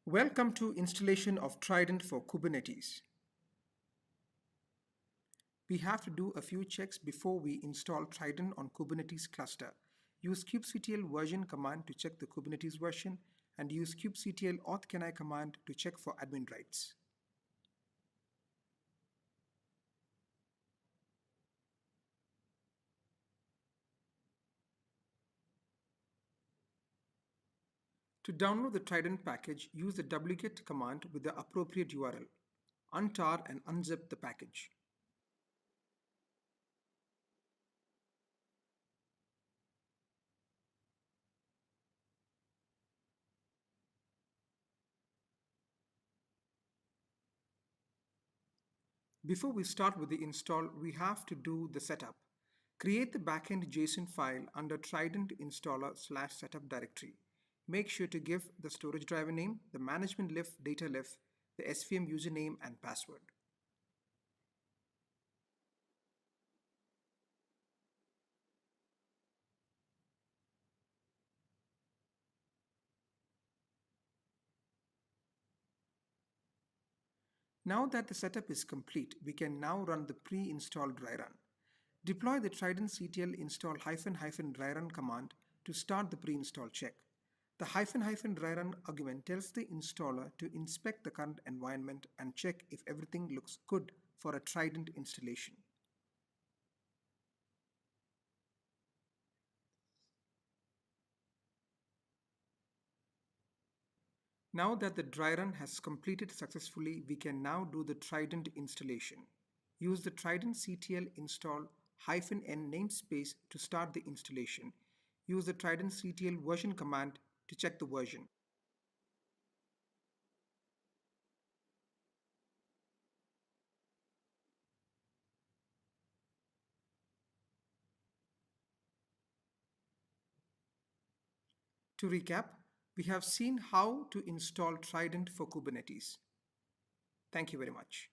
Welcome to installation of Trident for Kubernetes. We have to do a few checks before we install Trident on Kubernetes cluster. Use kubectl version command to check the Kubernetes version and use kubectl auth command to check for admin rights. To download the Trident package, use the wget command with the appropriate URL. Untar and unzip the package. Before we start with the install, we have to do the setup. Create the backend JSON file under Trident installer/setup directory. Make sure to give the storage driver name, the management lif, data lif, the SVM username and password. Now that the setup is complete, we can now run the pre-installed dry run. Deploy the Trident CTL install --dry run command to start the pre-install check. The --dry run argument tells the installer to inspect the current environment and check if everything looks good for a Trident installation. Now that the dry run has completed successfully, we can now do the Trident installation. Use the Trident CTL install -n namespace to start the installation. Use the Trident CTL version command to check the version. To recap, we have seen how to install Trident for Kubernetes. Thank you very much.